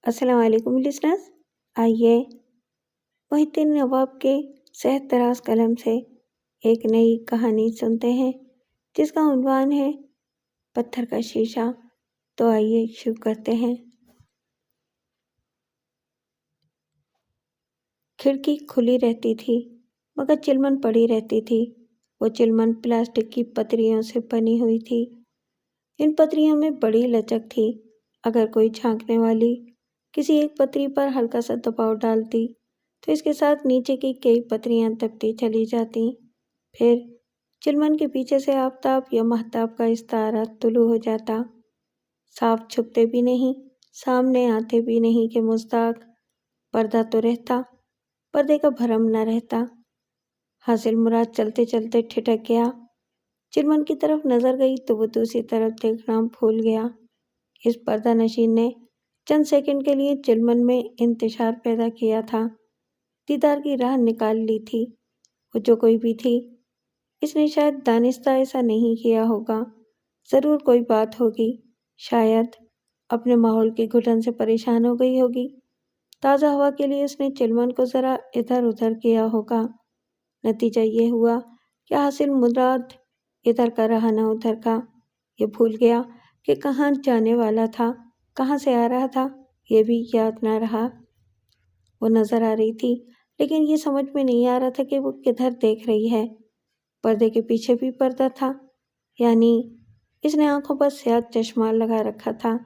السلام علیکم لسنرز، آئیے محی الدین نواب کے صحت دراز قلم سے ایک نئی کہانی سنتے ہیں جس کا عنوان ہے پتھر کا شیشہ۔ تو آئیے شروع کرتے ہیں۔ کھڑکی کھلی رہتی تھی مگر چلمن پڑی رہتی تھی۔ وہ چلمن پلاسٹک کی پتریوں سے بنی ہوئی تھی۔ ان پتریوں میں بڑی لچک تھی۔ اگر کوئی جھانکنے والی کسی ایک پتری پر ہلکا سا دباؤ ڈالتی تو اس کے ساتھ نیچے کی کئی پتریاں دبتی چلی جاتی۔ پھر چلمن کے پیچھے سے آفتاب یا مہتاب کا استعارہ طلوع ہو جاتا۔ صاف چھپتے بھی نہیں، سامنے آتے بھی نہیں کہ مزداق۔ پردہ تو رہتا، پردے کا بھرم نہ رہتا۔ حاصل مراد چلتے چلتے ٹھٹک گیا۔ چلمن کی طرف نظر گئی تو وہ دوسری طرف دیکھنا بھول گیا۔ اس پردہ نشین نے چند سیکنڈ کے لیے چلمن میں انتشار پیدا کیا تھا، دیدار کی راہ نکال لی تھی۔ وہ جو کوئی بھی تھی، اس نے شاید دانستہ ایسا نہیں کیا ہوگا، ضرور کوئی بات ہوگی، شاید اپنے ماحول کی گھٹن سے پریشان ہو گئی ہوگی۔ تازہ ہوا کے لیے اس نے چلمن کو ذرا ادھر ادھر کیا ہوگا۔ نتیجہ یہ ہوا کہ حاصل مراد ادھر کا رہا نہ ادھر کا۔ یہ بھول گیا کہ کہاں جانے والا تھا، کہاں سے آ رہا تھا، یہ بھی یاد نہ رہا۔ وہ نظر آ رہی تھی لیکن یہ سمجھ میں نہیں آ رہا تھا کہ وہ کدھر دیکھ رہی ہے۔ پردے کے پیچھے بھی پردہ تھا، یعنی اس نے آنکھوں پر سیاہ چشمہ لگا رکھا تھا۔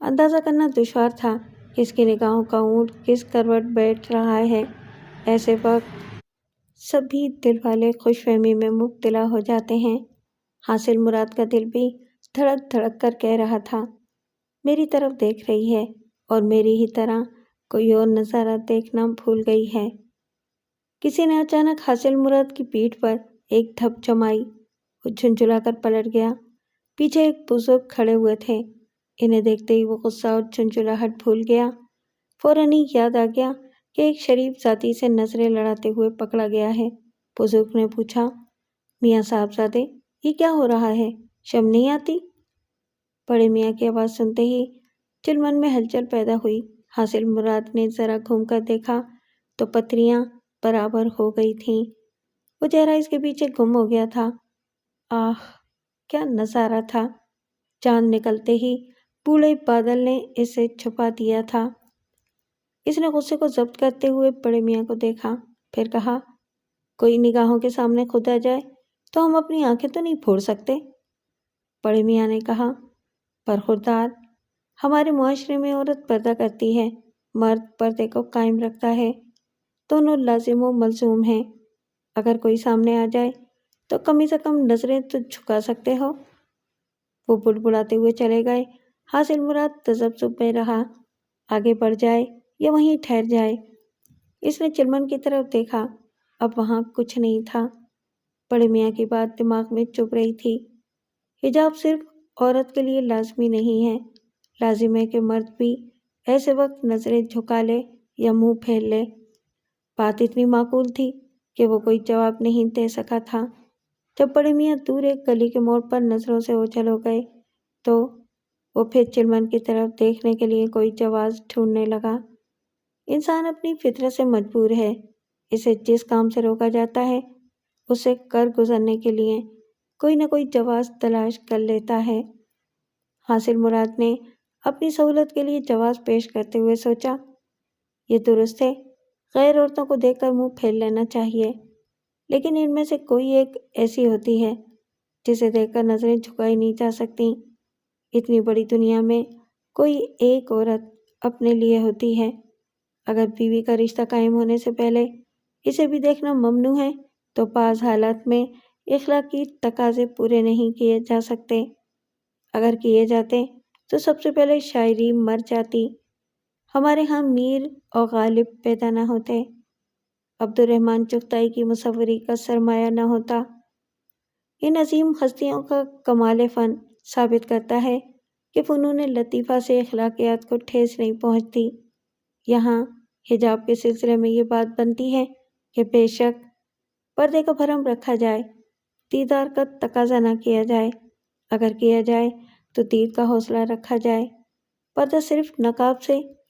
اندازہ کرنا دشوار تھا کہ اس کی نگاہوں کا اونٹ کس کروٹ بیٹھ رہا ہے۔ ایسے وقت سبھی دل والے خوش فہمی میں مبتلا ہو جاتے ہیں۔ حاصل مراد کا دل بھی دھڑک دھڑک کر کہہ رہا تھا، میری طرف دیکھ رہی ہے اور میری ہی طرح کوئی اور نظارہ دیکھنا بھول گئی ہے۔ کسی نے اچانک حاصل مراد کی پیٹھ پر ایک دھپ جمائی۔ وہ جھنجھلا کر پلٹ گیا۔ پیچھے ایک بزرگ کھڑے ہوئے تھے۔ انہیں دیکھتے ہی وہ غصہ اور جھنجھلاہٹ بھول گیا۔ فوراً ہی یاد آ گیا کہ ایک شریف ذاتی سے نظریں لڑاتے ہوئے پکڑا گیا ہے۔ بزرگ نے پوچھا، میاں صاحبزادے، یہ کیا ہو رہا ہے؟ شرم نہیں آتی؟ بڑے میاں کی آواز سنتے ہی چلمن میں ہلچل پیدا ہوئی۔ حاصل مراد نے ذرا گھوم کر دیکھا تو پتریاں برابر ہو گئی تھیں۔ وہ چہرہ اس کے پیچھے گم ہو گیا تھا۔ آہ، کیا نظارہ تھا! چاند نکلتے ہی بوڑھے بادل نے اسے چھپا دیا تھا۔ اس نے غصے کو ضبط کرتے ہوئے بڑے میاں کو دیکھا، پھر کہا، کوئی نگاہوں کے سامنے خود آ جائے تو ہم اپنی آنکھیں تو نہیں پھوڑ سکتے؟ بڑے میاں نے کہا، برخوردار، ہمارے معاشرے میں عورت پردہ کرتی ہے، مرد پردے کو قائم رکھتا ہے، دونوں لازم و ملزوم ہیں۔ اگر کوئی سامنے آ جائے تو کم سے کم نظریں تو جھکا سکتے ہو۔ وہ بڑبڑاتے ہوئے چلے گئے۔ حاصل مراد تذبذب میں رہا، آگے بڑھ جائے یا وہیں ٹھہر جائے۔ اس نے چلمن کی طرف دیکھا، اب وہاں کچھ نہیں تھا۔ بڑے میاں کی بات دماغ میں چبھ رہی تھی۔ حجاب صرف عورت کے لیے لازمی نہیں ہے، لازم ہے کہ مرد بھی ایسے وقت نظریں جھکا لے یا منہ پھیر لے۔ بات اتنی معقول تھی کہ وہ کوئی جواب نہیں دے سکا تھا۔ جب بڑے میاں دور ایک گلی کے موڑ پر نظروں سے اوجھل ہو گئے تو وہ پھر چلمن کی طرف دیکھنے کے لیے کوئی جواز ڈھونڈنے لگا۔ انسان اپنی فطرت سے مجبور ہے، اسے جس کام سے روکا جاتا ہے اسے کر گزرنے کے لیے کوئی نہ کوئی جواز تلاش کر لیتا ہے۔ حاصل مراد نے اپنی سہولت کے لیے جواز پیش کرتے ہوئے سوچا، یہ درست ہے، غیر عورتوں کو دیکھ کر منہ پھیر لینا چاہیے، لیکن ان میں سے کوئی ایک ایسی ہوتی ہے جسے دیکھ کر نظریں جھکائی نہیں جا سکتی۔ اتنی بڑی دنیا میں کوئی ایک عورت اپنے لیے ہوتی ہے۔ اگر بیوی کا رشتہ قائم ہونے سے پہلے اسے بھی دیکھنا ممنوع ہے تو بعض حالات میں اخلاقی تقاضے پورے نہیں کیے جا سکتے۔ اگر کیے جاتے تو سب سے پہلے شاعری مر جاتی، ہمارے ہاں میر اور غالب پیدا نہ ہوتے، عبد الرحمن چغتائی کی مصوری کا سرمایہ نہ ہوتا۔ ان عظیم ہستیوں کا کمال فن ثابت کرتا ہے کہ فنون لطیفہ سے اخلاقیات کو ٹھیس نہیں پہنچتی۔ یہاں حجاب کے سلسلے میں یہ بات بنتی ہے کہ بے شک پردے کا بھرم رکھا جائے، دیدار کا تقاضا نہ کیا جائے، اگر کیا جائے تو دید کا حوصلہ رکھا جائے۔ پردہ صرف نقاب سے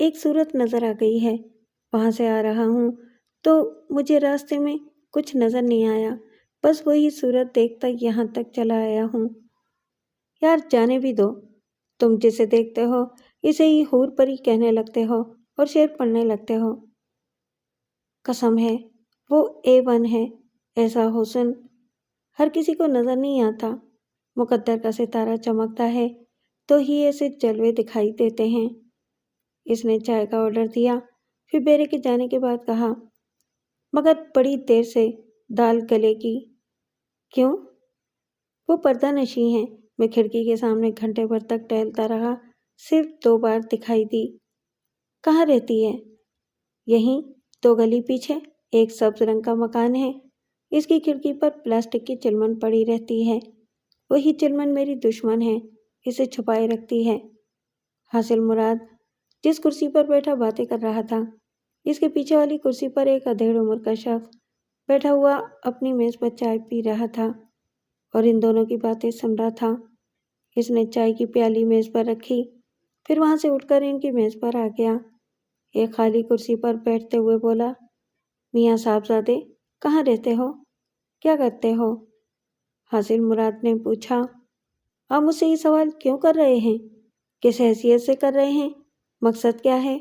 ایک صورت نظر آ گئی ہے، وہاں سے آ رہا ہوں تو مجھے راستے میں کچھ نظر نہیں آیا، بس وہی صورت دیکھتا یہاں تک چلا آیا ہوں۔ یار جانے بھی دو، تم جسے دیکھتے ہو اسے ہی حور پری کہنے لگتے ہو اور شعر پڑھنے لگتے ہو۔ قسم ہے وہ A1 ہے، ایسا حسن ہر کسی کو نظر نہیں آتا۔ مقدر کا ستارہ چمکتا ہے تو ہی ایسے جلوے دکھائی دیتے ہیں۔ اس نے چائے کا آرڈر دیا، پھر بیرے کے جانے کے بعد کہا، مگر بڑی دیر سے دال گلے کی کیوں؟ وہ پردہ نشیں ہیں، میں کھڑکی کے سامنے گھنٹے بھر تک ٹہلتا رہا، صرف 2 بار دکھائی دی۔ کہاں رہتی ہے؟ یہیں 2 گلی پیچھے ایک سبز رنگ کا مکان ہے، اس کی کھڑکی پر پلاسٹک کی چلمن پڑی رہتی ہے، وہی چلمن میری دشمن ہے، اسے چھپائے رکھتی ہے۔ حاصل مراد جس کرسی پر بیٹھا باتیں کر رہا تھا، اس کے پیچھے والی کرسی پر ایک ادھیڑ عمر کا شخص بیٹھا ہوا اپنی میز پر چائے پی رہا تھا اور ان دونوں کی باتیں سن رہا تھا۔ اس نے چائے کی پیالی میز پر رکھی، پھر وہاں سے اٹھ کر ان کی میز پر آ گیا، ایک خالی کرسی پر بیٹھتے ہوئے بولا، میاں صاحبزادے کہاں رہتے ہو؟ کیا کرتے ہو؟ حاصل مراد نے پوچھا، آپ مجھ سے یہ سوال کیوں کر رہے ہیں؟ کس حیثیت سے کر رہے ہیں؟ مقصد کیا ہے؟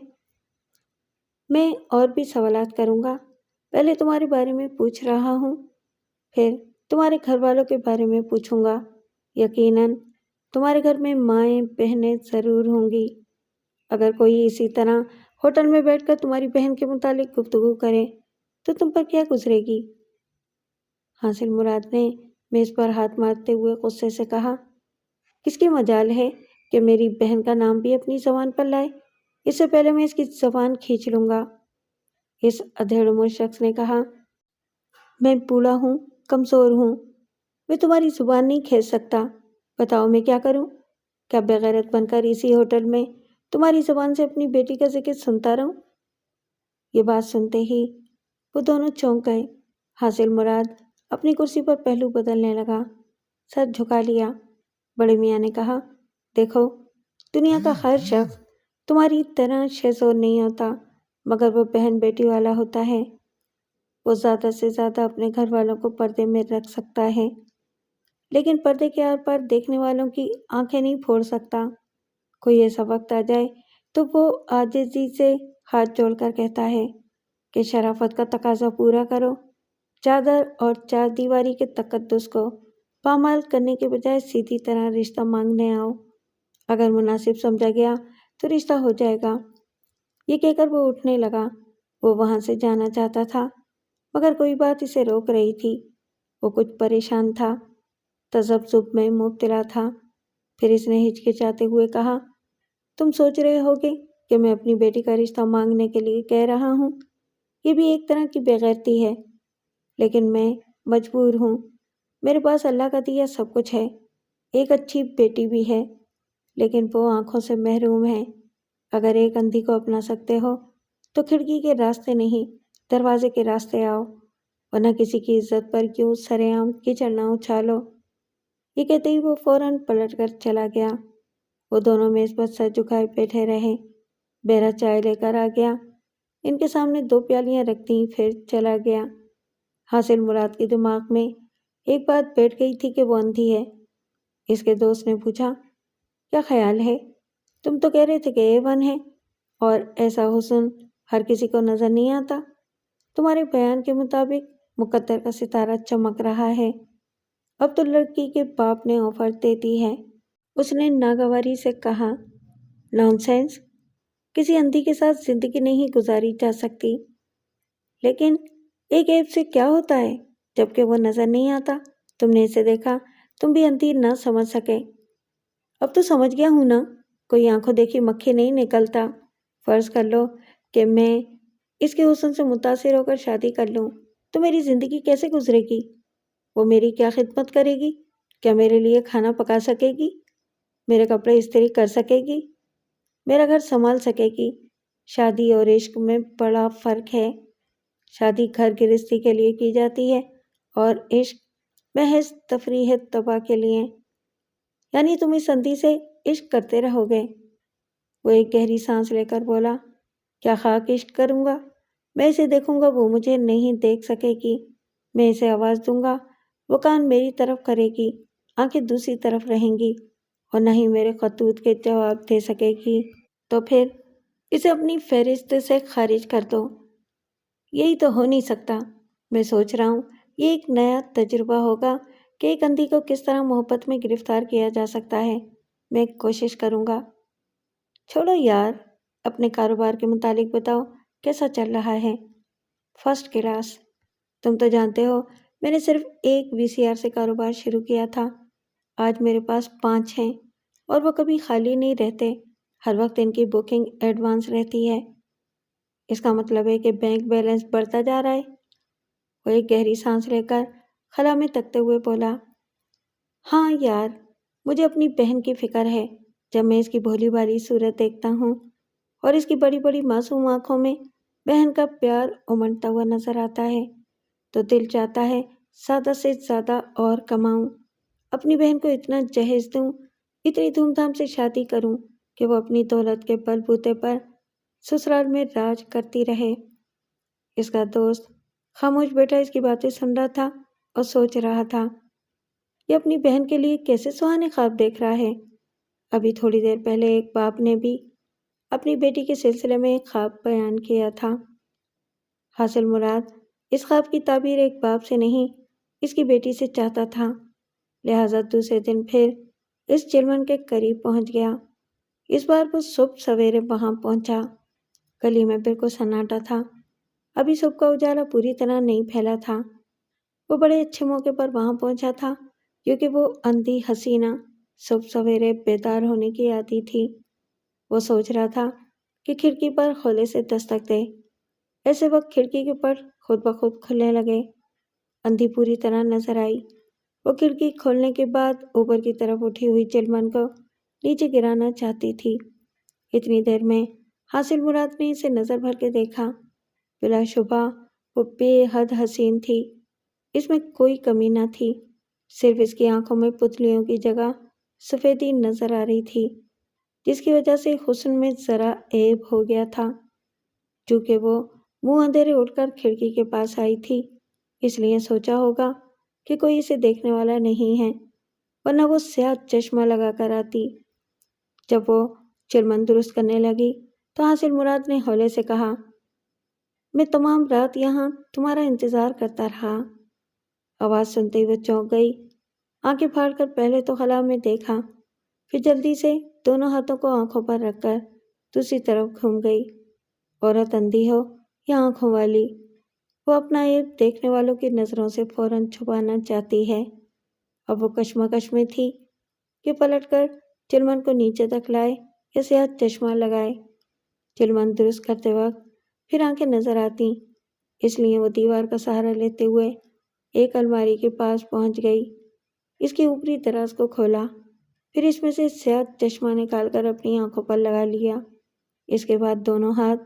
میں اور بھی سوالات کروں گا، پہلے تمہارے بارے میں پوچھ رہا ہوں، پھر تمہارے گھر والوں کے بارے میں پوچھوں گا۔ یقیناً تمہارے گھر میں مائیں بہنیں ضرور ہوں گی۔ اگر کوئی اسی طرح ہوٹل میں بیٹھ کر تمہاری بہن کے متعلق گفتگو کرے تو تم پر کیا گزرے گی؟ حاصل مراد نے میز پر ہاتھ مارتے ہوئے غصے سے کہا، کس کی مجال ہے کہ میری بہن کا نام بھی اپنی زبان پر لائے؟ اس سے پہلے میں اس کی زبان کھینچ لوں گا۔ اس ادھیڑ عمر شخص نے کہا، میں بوڑھا ہوں، کمزور ہوں، میں تمہاری زبان نہیں کھینچ سکتا، بتاؤ میں کیا کروں؟ کیا بغیرت بن کر اسی ہوٹل میں تمہاری زبان سے اپنی بیٹی کا ذکر سنتا رہوں؟ یہ بات سنتے ہی وہ دونوں چونک گئے۔ حاصل مراد اپنی کرسی پر پہلو بدلنے لگا، سر جھکا لیا۔ بڑے میاں نے کہا، دیکھو دنیا کا ہر شخص تمہاری طرح شہزور نہیں ہوتا، مگر وہ بہن بیٹی والا ہوتا ہے۔ وہ زیادہ سے زیادہ اپنے گھر والوں کو پردے میں رکھ سکتا ہے، لیکن پردے کے آر پار دیکھنے والوں کی آنکھیں نہیں پھوڑ سکتا۔ کوئی ایسا وقت آ جائے تو وہ عاجزی سے ہاتھ جوڑ کر کہتا ہے کہ شرافت کا تقاضا پورا کرو، چادر اور 4 دیواری کے تقدس کو پامال کرنے کے بجائے سیدھی طرح رشتہ مانگنے آؤ، اگر مناسب سمجھا گیا تو رشتہ ہو جائے گا۔ یہ کہہ کر وہ اٹھنے لگا۔ وہ وہاں سے جانا چاہتا تھا مگر کوئی بات اسے روک رہی تھی۔ وہ کچھ پریشان تھا، تذبذب میں مبتلا تھا۔ پھر اس نے ہچکچاتے ہوئے کہا، تم سوچ رہے ہوگے کہ میں اپنی بیٹی کا رشتہ مانگنے کے لیے کہہ رہا ہوں، یہ بھی ایک طرح کی بے غیرتی ہے، لیکن میں مجبور ہوں۔ میرے پاس اللہ کا دیا سب کچھ ہے، ایک اچھی بیٹی بھی ہے، لیکن وہ آنکھوں سے محروم ہے۔ اگر ایک اندھی کو اپنا سکتے ہو تو کھڑکی کے راستے نہیں، دروازے کے راستے آؤ، ورنہ کسی کی عزت پر کیوں سرے عام کیچڑ نہ اچھالو۔ یہ کہتے ہی وہ فوراً پلٹ کر چلا گیا۔ وہ دونوں میز پر سر جھکائے بیٹھے رہے۔ بیرا چائے لے کر آ گیا، ان کے سامنے 2 پیالیاں رکھ دیں، پھر چلا گیا۔ حاصل مراد کے دماغ میں ایک بات بیٹھ گئی تھی کہ وہ اندھی ہے۔ اس کے دوست نے پوچھا، کیا خیال ہے؟ تم تو کہہ رہے تھے کہ A1 ہے اور ایسا حسن ہر کسی کو نظر نہیں آتا۔ تمہارے بیان کے مطابق مقدر کا ستارہ چمک رہا ہے۔ اب تو لڑکی کے باپ نے آفر دے دی ہے۔ اس نے ناگواری سے کہا، نانسینس، کسی اندھی کے ساتھ زندگی نہیں گزاری جا سکتی۔ لیکن ایک عیب سے کیا ہوتا ہے جبکہ وہ نظر نہیں آتا؟ تم نے اسے دیکھا، تم بھی اندھی نہ سمجھ سکے۔ اب تو سمجھ گیا ہوں نا، کوئی آنکھوں دیکھی مکھی نہیں نکلتا۔ فرض کر لو کہ میں اس کے حسن سے متاثر ہو کر شادی کر لوں تو میری زندگی کیسے گزرے گی؟ وہ میری کیا خدمت کرے گی؟ کیا میرے لیے کھانا پکا سکے گی؟ میرے کپڑے استری کر سکے گی؟ میرا گھر سنبھال سکے گی؟ شادی اور عشق میں بڑا فرق ہے۔ شادی گھر گرہستی کے لیے کی جاتی ہے اور عشق محض تفریح طبع کے لیے۔ یعنی تم اس اندھی سے عشق کرتے رہو گے؟ وہ ایک گہری سانس لے کر بولا، کیا خاک عشق کروں گا؟ میں اسے دیکھوں گا، وہ مجھے نہیں دیکھ سکے گی۔ میں اسے آواز دوں گا، وہ کان میری طرف کرے گی، آنکھیں دوسری طرف رہیں گی، اور نہ ہی میرے خطوط کے جواب دے سکے گی۔ تو پھر اسے اپنی فہرست سے خارج کر دو۔ یہی تو ہو نہیں سکتا۔ میں سوچ رہا ہوں یہ ایک نیا تجربہ ہوگا کہ ایک اندھی کو کس طرح محبت میں گرفتار کیا جا سکتا ہے۔ میں کوشش کروں گا۔ چھوڑو یار، اپنے کاروبار کے متعلق بتاؤ، کیسا چل رہا ہے؟ First class. تم تو جانتے ہو میں نے صرف ایک VCR سے کاروبار شروع کیا تھا، آج میرے پاس 5 ہیں، اور وہ کبھی خالی نہیں رہتے، ہر وقت ان کی بکنگ ایڈوانس رہتی ہے۔ اس کا مطلب ہے کہ بینک بیلنس بڑھتا جا رہا ہے۔ وہ ایک گہری سانس لے کر خلا میں تکتے ہوئے بولا، ہاں یار، مجھے اپنی بہن کی فکر ہے۔ جب میں اس کی بھولی بھالی صورت دیکھتا ہوں اور اس کی بڑی بڑی معصوم آنکھوں میں بہن کا پیار امنڈتا ہوا نظر آتا ہے تو دل چاہتا ہے زیادہ سے زیادہ اور کماؤں، اپنی بہن کو اتنا جہیز دوں، اتنی دھوم دھام سے شادی کروں کہ وہ اپنی دولت کے بل بوتے پر سسرال میں راج کرتی رہے۔ اس کا دوست خاموش بیٹا اس کی باتیں سن رہا تھا اور سوچ رہا تھا، یہ اپنی بہن کے لیے کیسے سہانے خواب دیکھ رہا ہے۔ ابھی تھوڑی دیر پہلے ایک باپ نے بھی اپنی بیٹی کے سلسلے میں ایک خواب بیان کیا تھا۔ حاصل مراد اس خواب کی تعبیر ایک باپ سے نہیں، اس کی بیٹی سے چاہتا تھا، لہٰذا دوسرے دن پھر اس چلمن کے قریب پہنچ گیا۔ اس بار وہ صبح سویرے وہاں پہنچا۔ گلی میں بالکل سناٹا تھا، ابھی صبح کا اجالا پوری طرح نہیں پھیلا تھا۔ وہ بڑے اچھے موقع پر وہاں پہنچا تھا کیونکہ وہ اندھی حسینہ صبح سویرے بیدار ہونے کی عادی تھی۔ وہ سوچ رہا تھا کہ کھڑکی پر خولے سے دستک دے، ایسے وقت کھڑکی کے پر خود بخود کھلنے لگے۔ اندھی پوری طرح نظر آئی۔ وہ کھڑکی کھولنے کے بعد اوپر کی طرف اٹھی ہوئی چلمن کو نیچے گرانا چاہتی تھی۔ اتنی دیر میں حاصل مراد نے اسے نظر بھر کے دیکھا۔ بلا شبہ وہ بے حد حسین تھی، اس میں کوئی کمی نہ تھی، صرف اس کی آنکھوں میں پتلیوں کی جگہ سفیدی نظر آ رہی تھی، جس کی وجہ سے حسن میں ذرا عیب ہو گیا تھا۔ چونکہ وہ منہ اندھیرے اٹھ کر کھڑکی کے پاس آئی تھی، اس لیے سوچا ہوگا کہ کوئی اسے دیکھنے والا نہیں ہے، ورنہ وہ سیاہ چشمہ لگا کر آتی۔ جب وہ چلمن درست کرنے لگی تو حاصل مراد نے ہولے سے کہا، میں تمام رات یہاں تمہارا انتظار کرتا رہا۔ آواز سنتے ہی وہ چونک گئی، آنکھیں پھاڑ کر پہلے تو خلا میں دیکھا، پھر جلدی سے دونوں ہاتھوں کو آنکھوں پر رکھ کر دوسری طرف گھوم گئی۔ عورت اندھی ہو یا آنکھوں والی، وہ اپنا عیب دیکھنے والوں کی نظروں سے فوراً چھپانا چاہتی ہے۔ اب وہ کشمکش میں تھی کہ پلٹ کر چلمن کو نیچے تک لائے یا سیاہ چشمہ لگائے۔ چلمن درست کرتے وقت پھر آنکھیں نظر آتی، اس لیے وہ دیوار کا سہارا لیتے ہوئے ایک الماری کے پاس پہنچ گئی، اس کی اوپری دراز کو کھولا، پھر اس میں سے سیاہ چشمہ نکال کر اپنی آنکھوں پر لگا لیا۔ اس کے بعد دونوں ہاتھ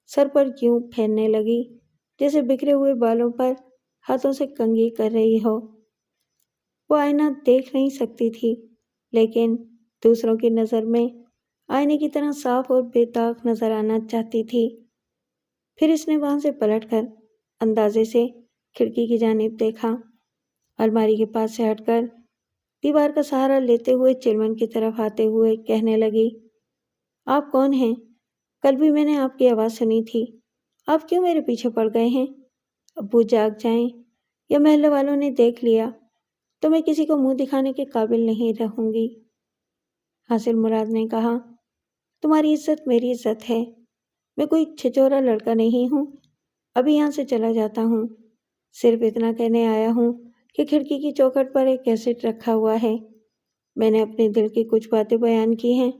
سر پر یوں پھیرنے لگی جیسے بکھرے ہوئے بالوں پر ہاتھوں سے کنگھی کر رہی ہو۔ وہ آئینہ دیکھ نہیں سکتی تھی، لیکن دوسروں کی نظر میں آئینے کی طرح صاف اور بے داغ نظر آنا چاہتی تھی۔ پھر اس نے وہاں سے پلٹ کر اندازے سے کھڑکی کی جانب دیکھا، الماری کے پاس سے ہٹ کر دیوار کا سہارا لیتے ہوئے چلمن کی طرف آتے ہوئے کہنے لگی، آپ کون ہیں؟ کل بھی میں نے آپ کی آواز سنی تھی، آپ کیوں میرے پیچھے پڑ گئے ہیں؟ ابو جاگ جائیں یا محلے والوں نے دیکھ لیا تو میں کسی کو منہ دکھانے کے قابل نہیں رہوں گی۔ حاصل مراد نے کہا، تمہاری عزت میری عزت ہے، میں کوئی چھچورا لڑکا نہیں ہوں، ابھی یہاں سے چلا جاتا ہوں، صرف اتنا کہنے آیا ہوں کہ کھڑکی کی چوکھٹ پر ایک کیسٹ رکھا ہوا ہے، میں نے اپنے دل کی کچھ باتیں بیان کی ہیں،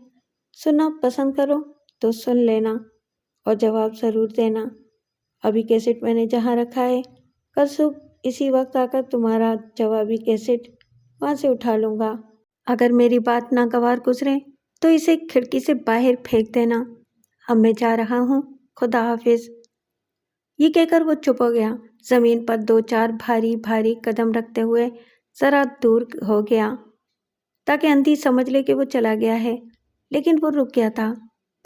سننا پسند کرو تو سن لینا اور جواب ضرور دینا۔ ابھی کیسٹ میں نے جہاں رکھا ہے، کل صبح اسی وقت آ کر تمہارا جوابی کیسٹ وہاں سے اٹھا لوں گا۔ اگر میری بات ناگوار گزرے تو اسے کھڑکی سے باہر پھینک دینا۔ اب میں جا رہا ہوں، خدا حافظ۔ یہ کہہ کر وہ چپ ہو گیا، زمین پر 2-4 بھاری بھاری قدم رکھتے ہوئے ذرا دور ہو گیا تاکہ اندھی سمجھ لے کہ وہ چلا گیا ہے، لیکن وہ رک گیا تھا۔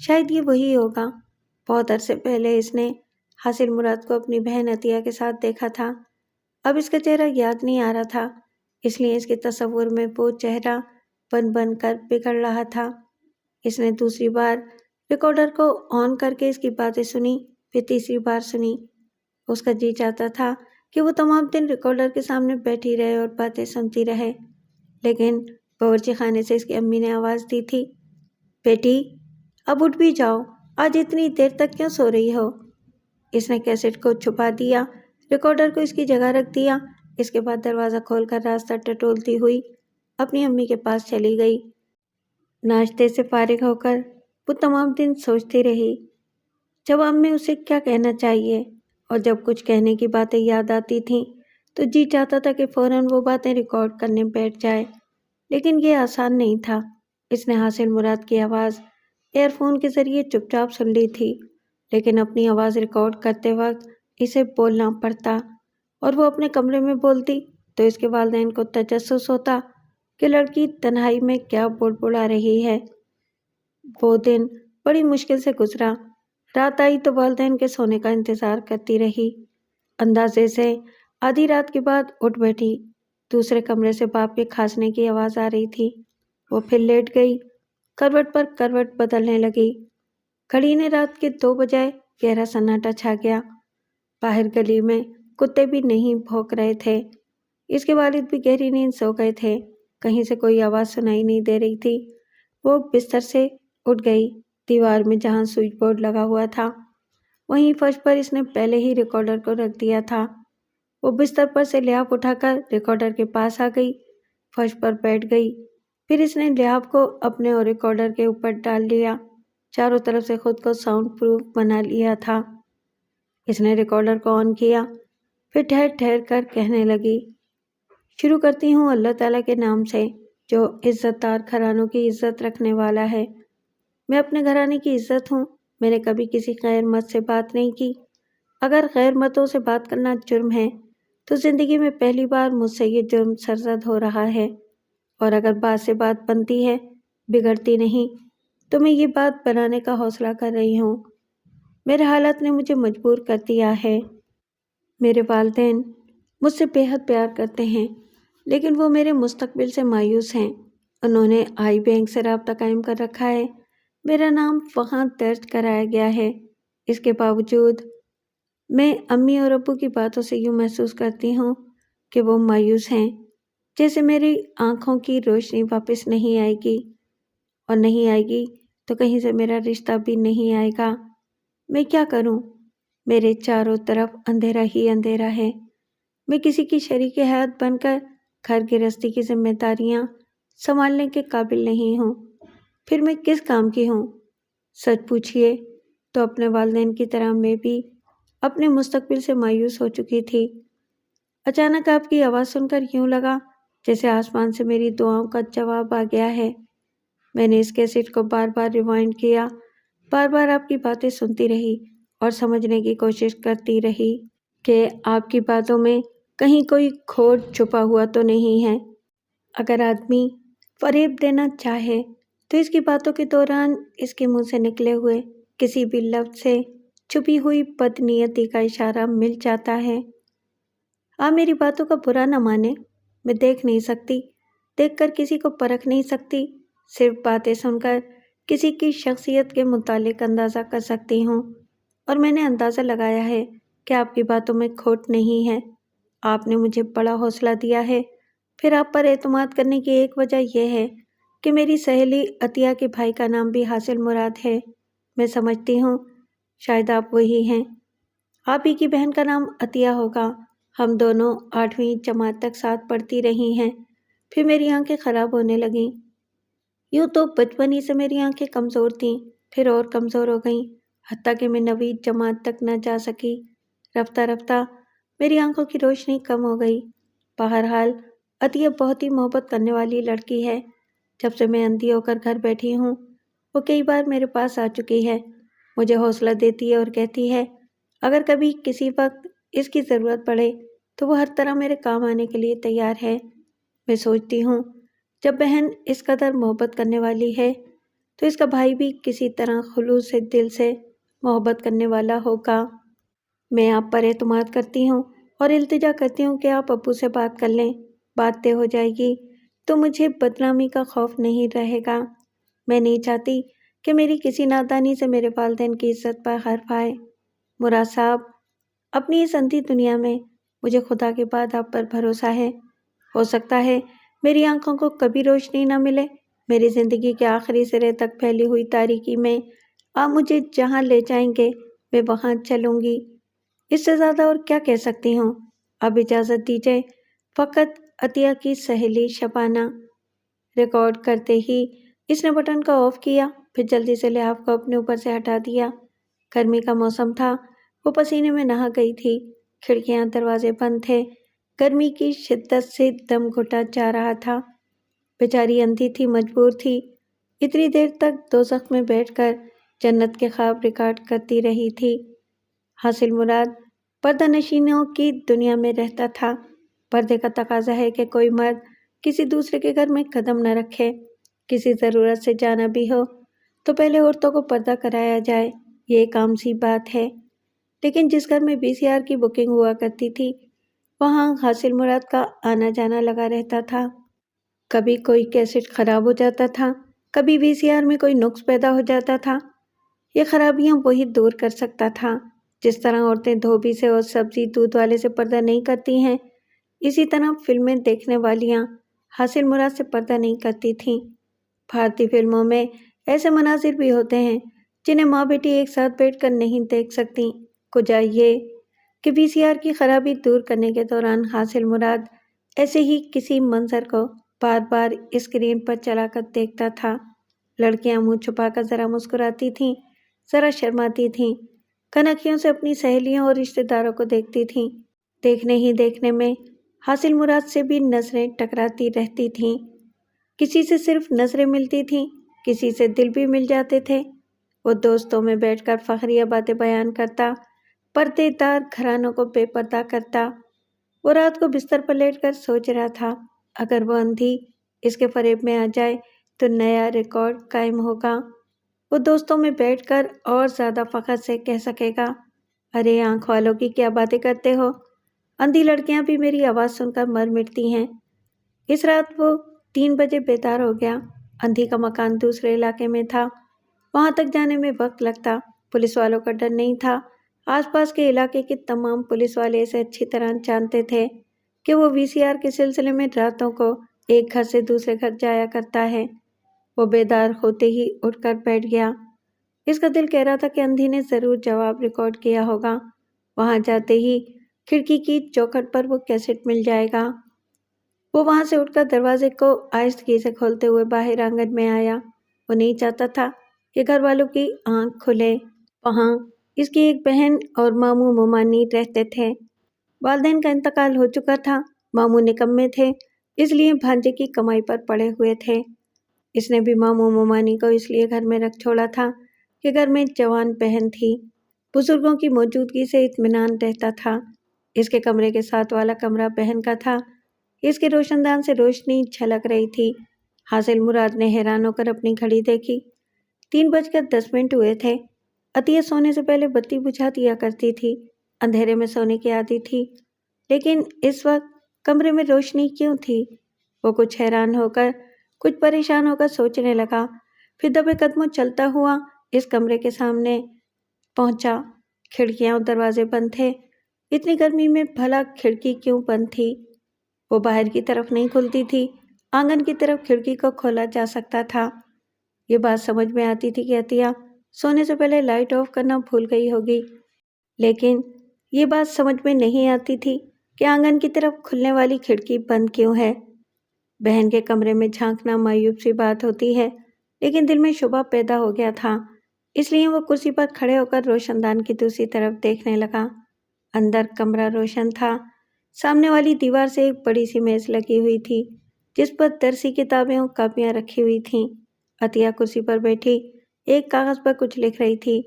شاید یہ وہی ہوگا۔ بہت عرصے پہلے اس نے حاصل مراد کو اپنی بہن عطیہ کے ساتھ دیکھا تھا۔ اب اس کا چہرہ یاد نہیں آ رہا تھا، اس لیے اس کے تصور میں وہ چہرہ بن بن کر بگڑ رہا تھا۔ اس نے دوسری بار ریکارڈر کو آن کر کے اس کی باتیں سنی، پھر تیسری بار سنی۔ اس کا جی چاہتا تھا کہ وہ تمام دن ریکارڈر کے سامنے بیٹھی رہے اور باتیں سنتی رہے، لیکن باورچی خانے سے اس کی امی نے آواز دی تھی، بیٹی اب اٹھ بھی جاؤ، آج اتنی دیر تک کیوں سو رہی ہو؟ اس نے کیسٹ کو چھپا دیا، ریکارڈر کو اس کی جگہ رکھ دیا۔ اس کے بعد دروازہ کھول کر راستہ ٹٹولتی ہوئی اپنی امی کے پاس چلی گئی۔ ناشتے سے فارغ ہو کر وہ تمام دن سوچتی رہی جب امی اسے کیا کہنا چاہیے، اور جب کچھ کہنے کی باتیں یاد آتی تھیں تو جی چاہتا تھا کہ فوراً وہ باتیں ریکارڈ کرنے بیٹھ جائے، لیکن یہ آسان نہیں تھا۔ اس نے حاصل مراد کی آواز ایئر فون کے ذریعے چپ چاپ سن لی تھی، لیکن اپنی آواز ریکارڈ کرتے وقت اسے بولنا پڑتا، اور وہ اپنے کمرے میں بولتی تو اس کے والدین کو تجسس ہوتا کہ لڑکی تنہائی میں کیا بڑبڑا رہی ہے۔ وہ دن بڑی مشکل سے گزرا۔ رات آئی تو والدین کے سونے کا انتظار کرتی رہی۔ اندازے سے آدھی رات کے بعد اٹھ بیٹھی۔ دوسرے کمرے سے باپ کے کھانسنے کی آواز آ رہی تھی۔ وہ پھر لیٹ گئی، کروٹ پر کروٹ بدلنے لگی۔ گھڑی نے رات کے 2 بجائے گہرا سناٹا چھا گیا۔ باہر گلی میں کتے بھی نہیں بھونک رہے تھے۔ اس کے والد بھی گہری نیند سو گئے تھے۔ کہیں سے کوئی آواز سنائی نہیں دے رہی تھی۔ وہ بستر سے اٹھ گئی۔ دیوار میں جہاں سوئچ بورڈ لگا ہوا تھا وہیں فرش پر اس نے پہلے ہی ریکارڈر کو رکھ دیا تھا۔ وہ بستر پر سے لحاف اٹھا کر ریکارڈر کے پاس آ گئی، فرش پر بیٹھ گئی، پھر اس نے لحاف کو اپنے اور ریکارڈر کے اوپر ڈال لیا، چاروں طرف سے خود کو ساؤنڈ پروف بنا لیا تھا۔ اس نے ریکارڈر کو آن کیا، پھر ٹھہر ٹھہر کر کہنے لگی، شروع کرتی ہوں اللہ تعالیٰ کے نام سے جو عزت دار گھرانوں کی عزت رکھنے والا ہے۔ میں اپنے گھرانے کی عزت ہوں، میں نے کبھی کسی غیر مرد سے بات نہیں کی۔ اگر غیر مردوں سے بات کرنا جرم ہے تو زندگی میں پہلی بار مجھ سے یہ جرم سرزد ہو رہا ہے، اور اگر بات سے بات بنتی ہے، بگڑتی نہیں، تو میں یہ بات بنانے کا حوصلہ کر رہی ہوں۔ میرے حالات نے مجھے مجبور کر دیا ہے۔ میرے والدین مجھ سے بے حد پیار کرتے ہیں، لیکن وہ میرے مستقبل سے مایوس ہیں۔ انہوں نے آئی بینک سے رابطہ قائم کر رکھا ہے، میرا نام وہاں درج کرایا گیا ہے۔ اس کے باوجود میں امی اور ابو کی باتوں سے یوں محسوس کرتی ہوں کہ وہ مایوس ہیں، جیسے میری آنکھوں کی روشنی واپس نہیں آئے گی، اور نہیں آئے گی تو کہیں سے میرا رشتہ بھی نہیں آئے گا۔ میں کیا کروں؟ میرے چاروں طرف اندھیرا ہی اندھیرا ہے۔ میں کسی کی شریک حیات بن کر گھر گرہستی کی ذمہ داریاں سنبھالنے کے قابل نہیں ہوں۔ پھر میں کس کام کی ہوں؟ سچ پوچھئے تو اپنے والدین کی طرح میں بھی اپنے مستقبل سے مایوس ہو چکی تھی۔ اچانک آپ کی آواز سن کر یوں لگا جیسے آسمان سے میری دعاؤں کا جواب آ گیا ہے۔ میں نے اس کیسٹ کو بار بار ریوائنڈ کیا، بار بار آپ کی باتیں سنتی رہی اور سمجھنے کی کوشش کرتی رہی کہ آپ کی باتوں میں کہیں کوئی کھوٹ چھپا ہوا تو نہیں ہے۔ اگر آدمی فریب دینا چاہے تو اس کی باتوں کے دوران اس کے منہ سے نکلے ہوئے کسی بھی لفظ سے چھپی ہوئی بدنیتی کا اشارہ مل جاتا ہے۔ آپ میری باتوں کا برا نہ مانے، میں دیکھ نہیں سکتی، دیکھ کر کسی کو پرکھ نہیں سکتی، صرف باتیں سن کر کسی کی شخصیت کے متعلق اندازہ کر سکتی ہوں، اور میں نے اندازہ لگایا ہے کہ آپ کی باتوں میں کھوٹ نہیں ہے۔ آپ نے مجھے بڑا حوصلہ دیا ہے۔ پھر آپ پر اعتماد کرنے کی ایک وجہ یہ ہے کہ میری سہیلی عطیہ کے بھائی کا نام بھی حاصل مراد ہے۔ میں سمجھتی ہوں شاید آپ وہی ہیں۔ آپ ہی کی بہن کا نام عطیہ ہوگا۔ ہم دونوں 8ویں جماعت تک ساتھ پڑھتی رہی ہیں۔ پھر میری آنکھیں خراب ہونے لگیں۔ یوں تو بچپن ہی سے میری آنکھیں کمزور تھیں، پھر اور کمزور ہو گئیں، حتیٰ کہ میں 9ویں جماعت تک نہ جا سکی۔ رفتہ رفتہ میری آنکھوں کی روشنی کم ہو گئی۔ بہرحال عطیہ بہت ہی محبت کرنے والی لڑکی ہے۔ جب سے میں اندھی ہو کر گھر بیٹھی ہوں، وہ کئی بار میرے پاس آ چکی ہے، مجھے حوصلہ دیتی ہے اور کہتی ہے اگر کبھی کسی وقت اس کی ضرورت پڑے تو وہ ہر طرح میرے کام آنے کے لیے تیار ہے۔ میں سوچتی ہوں جب بہن اس قدر محبت کرنے والی ہے تو اس کا بھائی بھی کسی طرح خلوص سے دل سے محبت کرنے والا ہوگا۔ میں آپ پر اعتماد کرتی ہوں اور التجا کرتی ہوں کہ آپ ابو سے بات کر لیں، بات طے ہو جائے گی تو مجھے بدنامی کا خوف نہیں رہے گا۔ میں نہیں چاہتی کہ میری کسی نادانی سے میرے والدین کی عزت پر حرف آئے۔ مراد صاحب، اپنی اس اندھی دنیا میں مجھے خدا کے بعد آپ پر بھروسہ ہے۔ ہو سکتا ہے میری آنکھوں کو کبھی روشنی نہ ملے، میری زندگی کے آخری سرے تک پھیلی ہوئی تاریکی میں آپ مجھے جہاں لے جائیں گے میں وہاں چلوں گی۔ اس سے زیادہ اور کیا کہہ سکتی ہوں؟ اب اجازت دیجیے۔ فقط عطیہ کی سہیلی شبانہ۔ ریکارڈ کرتے ہی اس نے بٹن کو آف کیا، پھر جلدی سے لحاف کو اپنے اوپر سے ہٹا دیا۔ گرمی کا موسم تھا، وہ پسینے میں نہا گئی تھی، کھڑکیاں دروازے بند تھے، گرمی کی شدت سے دم گھٹا جا رہا تھا۔ بیچاری اندھی تھی، مجبور تھی، اتنی دیر تک دوزخ میں بیٹھ کر جنت کے خواب ریکارڈ کرتی رہی تھی۔ حاصل مراد پردہ نشینوں کی دنیا میں رہتا تھا۔ پردے کا تقاضا ہے کہ کوئی مرد کسی دوسرے کے گھر میں قدم نہ رکھے۔ کسی ضرورت سے جانا بھی ہو تو پہلے عورتوں کو پردہ کرایا جائے، یہ ایک عام سی بات ہے۔ لیکن جس گھر میں VCR کی بکنگ ہوا کرتی تھی وہاں حاصل مراد کا آنا جانا لگا رہتا تھا۔ کبھی کوئی کیسٹ خراب ہو جاتا تھا، کبھی VCR میں کوئی نقص پیدا ہو جاتا تھا۔ یہ خرابیاں وہی دور کر سکتا تھا، جس طرح عورتیں دھوبی سے اور سبزی دودھ والے سے پردہ نہیں کرتی ہیں، اسی طرح فلمیں دیکھنے والیاں حاصل مراد سے پردہ نہیں کرتی تھیں۔ بھارتی فلموں میں ایسے مناظر بھی ہوتے ہیں جنہیں ماں بیٹی ایک ساتھ بیٹھ کر نہیں دیکھ سکتی۔ کجا یہ کہ VCR کی خرابی دور کرنے کے دوران حاصل مراد ایسے ہی کسی منظر کو بار بار اسکرین پر چلا کر دیکھتا تھا۔ لڑکیاں منہ چھپا کر ذرا مسکراتی تھیں، ذرا شرماتی تھیں، کنکھیوں سے اپنی سہیلیوں اور رشتہ داروں کو دیکھتی تھیں۔ دیکھنے ہی دیکھنے میں حاصل مراد سے بھی نظریں ٹکراتی رہتی تھیں۔ کسی سے صرف نظریں ملتی تھیں، کسی سے دل بھی مل جاتے تھے۔ وہ دوستوں میں بیٹھ کر فخریہ باتیں بیان کرتا، پردے دار گھرانوں کو بے پردہ کرتا۔ وہ رات کو بستر پر لیٹ کر سوچ رہا تھا، اگر وہ اندھی اس کے فریب میں آ جائے تو نیا ریکارڈ قائم ہوگا۔ وہ دوستوں میں بیٹھ کر اور زیادہ فخر سے کہہ سکے گا، ارے آنکھ والوں کی کیا باتیں کرتے ہو، اندھی لڑکیاں بھی میری آواز سن کر مر مٹتی ہیں۔ اس رات وہ 3 بجے بیدار ہو گیا۔ اندھی کا مکان دوسرے علاقے میں تھا، وہاں تک جانے میں وقت لگتا۔ پولیس والوں کا ڈر نہیں تھا، آس پاس کے علاقے کے تمام پولیس والے اسے اچھی طرح جانتے تھے کہ وہ VCR کے سلسلے میں راتوں کو ایک گھر سے دوسرے گھر جایا کرتا ہے۔ وہ بیدار ہوتے ہی اٹھ کر بیٹھ گیا۔ اس کا دل کہہ رہا تھا کہ اندھی نے ضرور جواب ریکارڈ کیا ہوگا، وہاں جاتے ہی کھڑکی کی چوکھٹ پر وہ کیسٹ مل جائے گا۔ وہ وہاں سے اٹھ کر دروازے کو آہستگی سے کھولتے ہوئے باہر آنگن میں آیا۔ وہ نہیں چاہتا تھا کہ گھر والوں کی آنکھ کھلے۔ وہاں اس کی ایک بہن اور ماموں ممانی رہتے تھے۔ والدین کا انتقال ہو چکا تھا، ماموں نکمے تھے، اس لیے بھانجے کی کمائی پر پڑے ہوئے تھے۔ اس نے بھی ماموں ممانی کو اس لیے گھر میں رکھ چھوڑا تھا کہ گھر میں جوان بہن تھی، بزرگوں کی موجودگی سے اطمینان رہتا تھا۔ اس کے کمرے کے ساتھ والا کمرہ بہن کا تھا، اس کے روشن دان سے روشنی جھلک رہی تھی۔ حاصل مراد نے حیران ہو کر اپنی گھڑی دیکھی، 3:10 ہوئے تھے۔ عطیہ سونے سے پہلے بتی بجھا دیا کرتی تھی، اندھیرے میں سونے کی عادی تھی، لیکن اس وقت کمرے میں روشنی کیوں تھی؟ وہ کچھ حیران ہو کر، کچھ پریشان ہو کر سوچنے لگا، پھر دبے قدموں چلتا ہوا اس کمرے کے سامنے پہنچا۔ کھڑکیاں اور دروازے بند تھے، اتنی گرمی میں بھلا کھڑکی کیوں بند تھی؟ وہ باہر کی طرف نہیں کھلتی تھی، آنگن کی طرف کھڑکی کو کھولا جا سکتا تھا۔ یہ بات سمجھ میں آتی تھی کہ عطیہ سونے سے پہلے لائٹ آف کرنا بھول گئی ہوگی، لیکن یہ بات سمجھ میں نہیں آتی تھی کہ آنگن کی طرف کھلنے والی کھڑکی بند کیوں ہے۔ بہن کے کمرے میں جھانکنا معیوب سی بات ہوتی ہے، لیکن دل میں شبہ پیدا ہو گیا تھا، اس لیے وہ کرسی پر کھڑے ہو کر روشن دان کی دوسری طرف دیکھنے لگا۔ اندر کمرہ روشن تھا، سامنے والی دیوار سے ایک بڑی سی میز لگی ہوئی تھی جس پر درسی کتابیں اور کاپیاں رکھی ہوئی تھیں۔ عطیہ کرسی پر بیٹھی ایک کاغذ پر کچھ لکھ رہی تھی،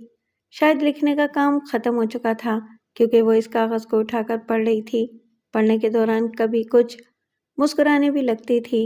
شاید لکھنے کا کام ختم ہو چکا تھا کیونکہ وہ اس کاغذ کو اٹھا کر پڑھ رہی تھی۔ پڑھنے کے دوران کبھی کچھ مسکرانے بھی لگتی تھی،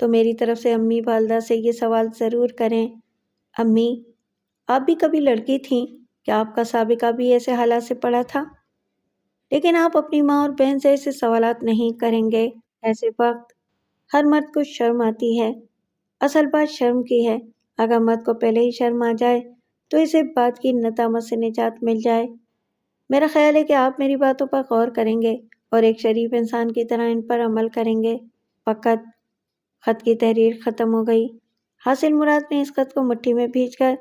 تو میری طرف سے امی والدہ سے یہ سوال ضرور کریں، امی آپ بھی کبھی لڑکی تھیں، کیا آپ کا سابقہ بھی ایسے حالات سے پڑا تھا؟ لیکن آپ اپنی ماں اور بہن سے ایسے سوالات نہیں کریں گے۔ ایسے وقت ہر مرد کو شرم آتی ہے۔ اصل بات شرم کی ہے۔ اگر مرد کو پہلے ہی شرم آ جائے تو اسے بات کی ندامت سے نجات مل جائے۔ میرا خیال ہے کہ آپ میری باتوں پر غور کریں گے اور ایک شریف انسان کی طرح ان پر عمل کریں گے۔ فقط خط کی تحریر ختم ہو گئی۔ حاصل مراد نے اس خط کو مٹھی میں بھیج کر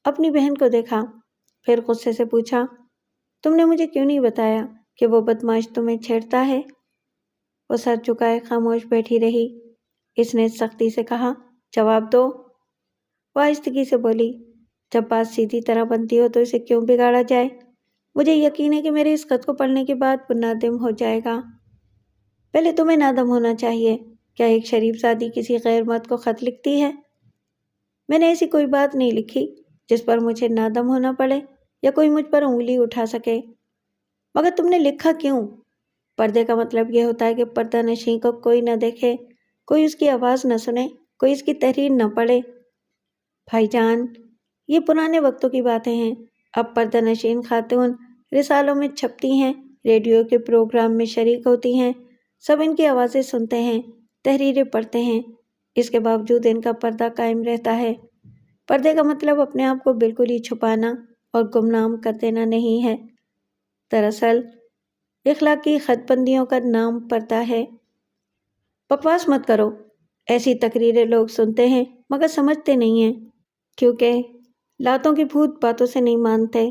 اپنی بہن کو دیکھا، پھر غصے سے پوچھا، تم نے مجھے کیوں نہیں بتایا کہ وہ بدمعاش تمہیں چھیڑتا ہے؟ وہ سر جھکائے خاموش بیٹھی رہی۔ اس نے سختی سے کہا، جواب دو۔ وہ آہستگی سے بولی، جب بات سیدھی طرح بنتی ہو تو اسے کیوں بگاڑا جائے؟ مجھے یقین ہے کہ میرے اس خط کو پڑھنے کے بعد وہ نادم ہو جائے گا۔ پہلے تمہیں نادم ہونا چاہیے۔ کیا ایک شریف زادی کسی غیر مرد کو خط لکھتی ہے؟ میں نے ایسی کوئی بات نہیں لکھی جس پر مجھے نادم ہونا پڑے یا کوئی مجھ پر انگلی اٹھا سکے۔ مگر تم نے لکھا کیوں؟ پردے کا مطلب یہ ہوتا ہے کہ پردہ نشین کو کوئی نہ دیکھے، کوئی اس کی آواز نہ سنے، کوئی اس کی تحریر نہ پڑھے۔ بھائی جان، یہ پرانے وقتوں کی باتیں ہیں۔ اب پردہ نشین خاتون رسالوں میں چھپتی ہیں، ریڈیو کے پروگرام میں شریک ہوتی ہیں، سب ان کی آوازیں سنتے ہیں، تحریریں پڑھتے ہیں۔ اس کے باوجود ان کا پردہ قائم رہتا ہے۔ پردے کا مطلب اپنے آپ کو بالکل ہی چھپانا اور گمنام کر دینا نہیں ہے۔ دراصل اخلاقی خط بندیوں کا نام پردہ ہے۔ بکواس مت کرو۔ ایسی تقریریں لوگ سنتے ہیں مگر سمجھتے نہیں ہیں، کیونکہ لاتوں کی بھوت باتوں سے نہیں مانتے۔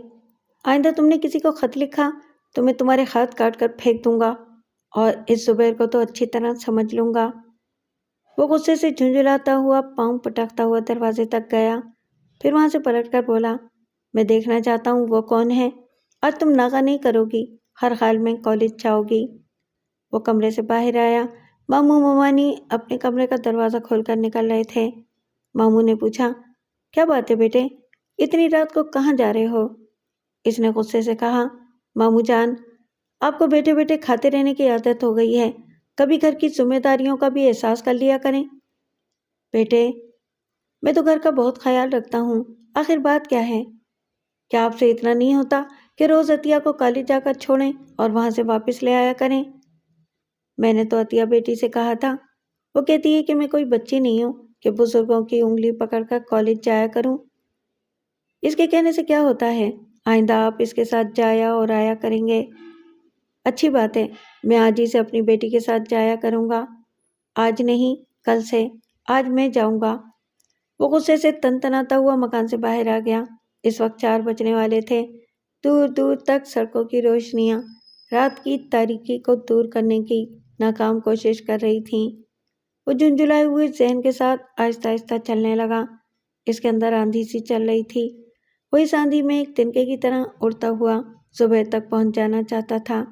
آئندہ تم نے کسی کو خط لکھا تو میں تمہارے ہاتھ کاٹ کر پھینک دوں گا، اور اس زبیر کو تو اچھی طرح سمجھ لوں گا۔ وہ غصے سے جھنجھلاتا ہوا پاؤں پٹکتا ہوا دروازے تک گیا، پھر وہاں سے پلٹ کر بولا، میں دیکھنا چاہتا ہوں وہ کون ہے۔ آج تم ناغہ نہیں کرو گی، ہر حال میں کالج جاؤ گی۔ وہ کمرے سے باہر آیا۔ ماموں ممانی اپنے کمرے کا دروازہ کھول کر نکل رہے تھے۔ ماموں نے پوچھا، کیا بات ہے بیٹے، اتنی رات کو کہاں جا رہے ہو؟ اس نے غصے سے کہا، ماموں جان، آپ کو بیٹھے بیٹھے کھاتے رہنے کی عادت ہو گئی ہے، کبھی گھر کی ذمہ داریوں کا بھی احساس کر لیا کریں۔ بیٹے، میں تو گھر کا بہت خیال رکھتا ہوں، آخر بات کیا ہے؟ کیا آپ سے اتنا نہیں ہوتا کہ روز عطیہ کو کالج جا کر چھوڑیں اور وہاں سے واپس لے آیا کریں؟ میں نے تو عطیہ بیٹی سے کہا تھا، وہ کہتی ہے کہ میں کوئی بچی نہیں ہوں کہ بزرگوں کی انگلی پکڑ کر کالج جایا کروں۔ اس کے کہنے سے کیا ہوتا ہے؟ آئندہ آپ اس کے ساتھ جایا اور آیا کریں گے۔ اچھی بات ہے، میں آج ہی سے اپنی بیٹی کے ساتھ جایا کروں گا۔ آج نہیں، کل سے، آج میں جاؤں گا۔ وہ غصے سے تنتناتا ہوا مکان سے باہر آ گیا۔ اس وقت 4 بجنے والے تھے۔ دور دور تک سڑکوں کی روشنیاں رات کی تاریکی کو دور کرنے کی ناکام کوشش کر رہی تھیں۔ وہ جھنجھلائے ہوئے ذہن کے ساتھ آہستہ آہستہ چلنے لگا۔ اس کے اندر آندھی سی چل رہی تھی۔ وہ اس آندھی میں ایک تنکے کی طرح اڑتا ہوا زبیر تک پہنچ جانا چاہتا تھا۔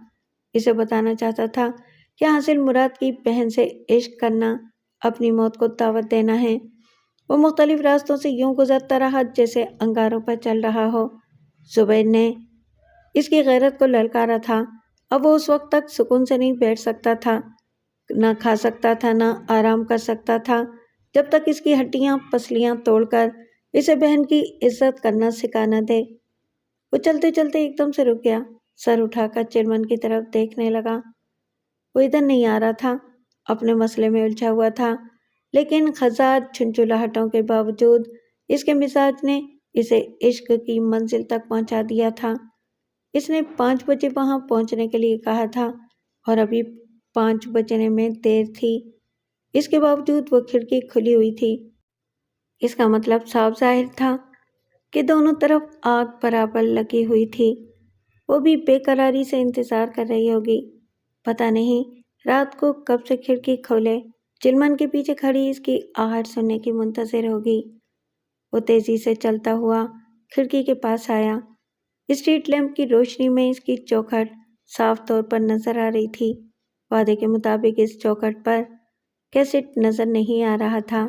اسے بتانا چاہتا تھا کہ حاصل مراد کی بہن سے عشق کرنا اپنی موت کو دعوت دینا ہے۔ وہ مختلف راستوں سے یوں گزرتا رہا جیسے انگاروں پر چل رہا ہو۔ زبیر نے اس کی غیرت کو للکارا تھا۔ اب وہ اس وقت تک سکون سے نہیں بیٹھ سکتا تھا، نہ کھا سکتا تھا، نہ آرام کر سکتا تھا، جب تک اس کی ہڈیاں پسلیاں توڑ کر اسے بہن کی عزت کرنا سکھا نہ دے۔ وہ چلتے چلتے ایک دم سے رک گیا، سر اٹھا کر چلمن کی طرف دیکھنے لگا۔ وہ ادھر نہیں آ رہا تھا، اپنے مسئلے میں الجھا ہوا تھا، لیکن خزاں جھنجھلاہٹوں کے باوجود اس کے مزاج نے اسے عشق کی منزل تک پہنچا دیا تھا۔ اس نے 5 بجے وہاں پہنچنے کے لیے کہا تھا اور ابھی 5 بجنے میں دیر تھی۔ اس کے باوجود وہ کھڑکی کھلی ہوئی تھی۔ اس کا مطلب صاف ظاہر تھا کہ دونوں طرف آگ برابر لگی ہوئی تھی۔ وہ بھی بے قراری سے انتظار کر رہی ہوگی۔ پتہ نہیں رات کو کب سے کھڑکی کھولے، چلمن کے پیچھے کھڑی اس کی آہٹ سننے کی منتظر ہوگی۔ وہ تیزی سے چلتا ہوا کھڑکی کے پاس آیا۔ اسٹریٹ لیمپ کی روشنی میں اس کی چوکھٹ صاف طور پر نظر آ رہی تھی۔ وعدے کے مطابق اس چوکھٹ پر کیسٹ نظر نہیں آ رہا تھا۔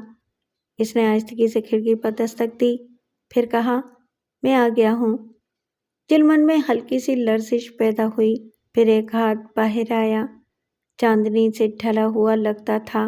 اس نے آہستگی سے کھڑکی پر دستک دی، پھر کہا، میں آ گیا ہوں۔ چلمن میں ہلکی سی لرزش پیدا ہوئی، پھر ایک ہاتھ باہر آیا، چاندنی سے ڈھلا ہوا لگتا تھا۔